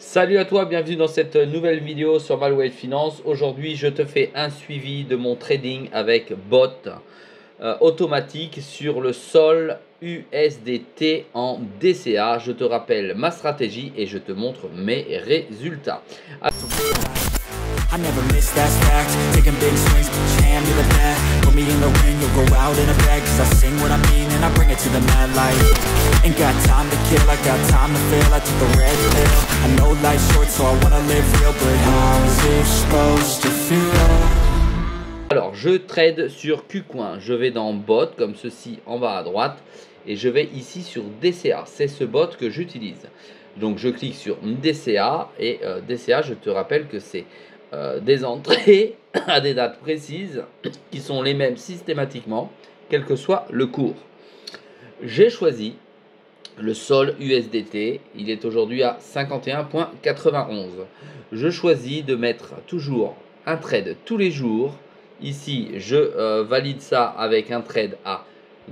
Salut à toi, bienvenue dans cette nouvelle vidéo sur Malway Finance. Aujourd'hui, je te fais un suivi de mon trading avec bot automatique sur le sol USDT en DCA. Je te rappelle ma stratégie et je te montre mes résultats. I never miss, that's fact. Taking big swings, put your hand to the bat. Put me in the ring, you'll go out in a bag. Cause I sing what I mean and I bring it to the mad light. Ain't got time to kill, I got time to feel. I took the red pill. I know life's short so I wanna live real. But how's it supposed to feel? Alors je trade sur KuCoin. Je vais dans bot comme ceci en bas à droite. Et je vais ici sur DCA. C'est ce bot que j'utilise. Donc je clique sur DCA. Et DCA, je te rappelle que c'est des entrées à des dates précises qui sont les mêmes systématiquement, quel que soit le cours. J'ai choisi le sol USDT, il est aujourd'hui à 51,91. Je choisis de mettre toujours un trade tous les jours. Ici, je valide ça avec un trade à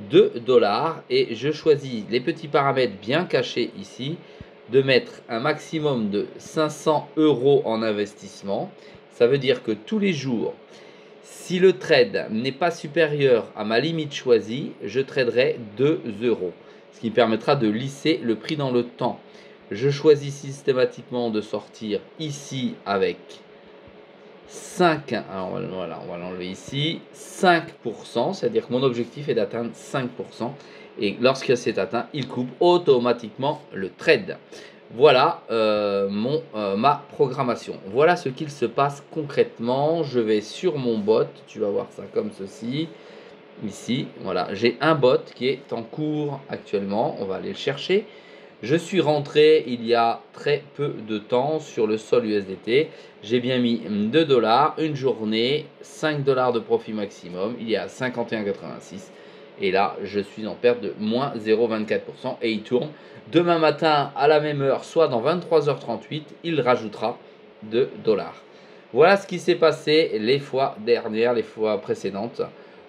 2 $ et je choisis les petits paramètres bien cachés ici, de mettre un maximum de 500 € en investissement. Ça veut dire que tous les jours, si le trade n'est pas supérieur à ma limite choisie, je traderai 2 €, ce qui permettra de lisser le prix dans le temps. Je choisis systématiquement de sortir ici avec 5, alors voilà, on va l'enlever ici, 5%, c'est-à-dire que mon objectif est d'atteindre 5%. Et lorsque c'est atteint, il coupe automatiquement le trade. Voilà ma programmation. Voilà ce qu'il se passe concrètement. Je vais sur mon bot, tu vas voir ça comme ceci. Ici, voilà, j'ai un bot qui est en cours actuellement. On va aller le chercher. Je suis rentré il y a très peu de temps sur le sol USDT. J'ai bien mis 2 $, une journée, 5 $ de profit maximum. Il y a 51,86. Et là, je suis en perte de moins 0,24% et il tourne. Demain matin, à la même heure, soit dans 23h38, il rajoutera 2 $. Voilà ce qui s'est passé les fois dernières, les fois précédentes.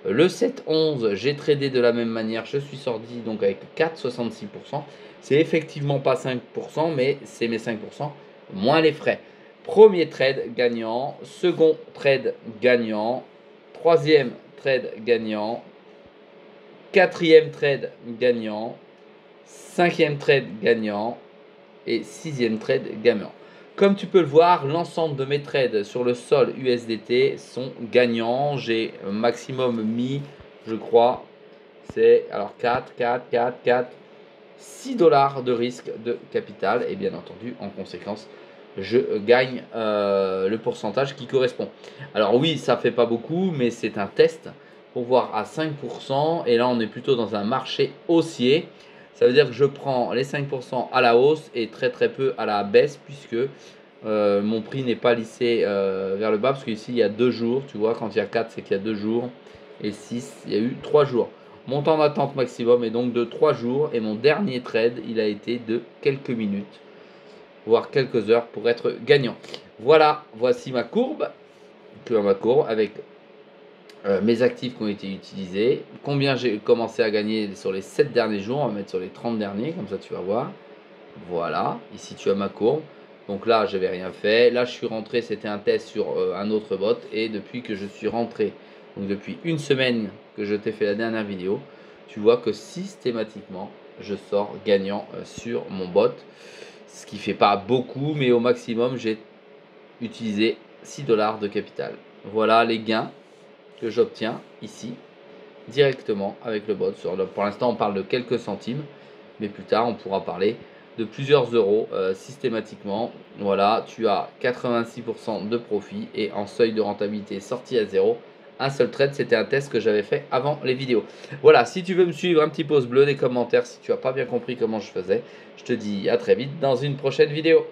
Le 7-11, j'ai tradé de la même manière. Je suis sorti donc avec 4,66%. C'est effectivement pas 5%, mais c'est mes 5% moins les frais. Premier trade gagnant, second trade gagnant, troisième trade gagnant, quatrième trade gagnant, cinquième trade gagnant et sixième trade gagnant. Comme tu peux le voir, l'ensemble de mes trades sur le sol USDT sont gagnants. J'ai maximum mis, je crois, c'est alors 6 $ de risque de capital. Et bien entendu, en conséquence, je gagne le pourcentage qui correspond. Alors oui, ça fait pas beaucoup, mais c'est un test pour voir à 5%. Et là, on est plutôt dans un marché haussier. Ça veut dire que je prends les 5% à la hausse et très peu à la baisse, puisque mon prix n'est pas lissé vers le bas. Parce qu'ici, il y a 2 jours. Tu vois, quand il y a 4, c'est qu'il y a 2 jours. Et 6, il y a eu 3 jours. Mon temps d'attente maximum est donc de 3 jours. Et mon dernier trade, il a été de quelques minutes, voire quelques heures pour être gagnant. Voilà, voici ma courbe. Avec mes actifs qui ont été utilisés, combien j'ai commencé à gagner sur les 7 derniers jours. On va mettre sur les 30 derniers, comme ça tu vas voir. Voilà, ici tu as ma courbe. Donc là, je n'avais rien fait. Là, je suis rentré, c'était un test sur un autre bot. Et depuis que je suis rentré, donc depuis une semaine que je t'ai fait la dernière vidéo, tu vois que systématiquement, je sors gagnant sur mon bot. Ce qui ne fait pas beaucoup, mais au maximum, j'ai utilisé 6 $ de capital. Voilà les gains que j'obtiens ici directement avec le bot. Pour l'instant, on parle de quelques centimes, mais plus tard, on pourra parler de plusieurs euros systématiquement. Voilà, tu as 86% de profit et en seuil de rentabilité sorti à 0. Un seul trade, c'était un test que j'avais fait avant les vidéos. Voilà, si tu veux me suivre, un petit pouce bleu, des commentaires si tu n'as pas bien compris comment je faisais. Je te dis à très vite dans une prochaine vidéo.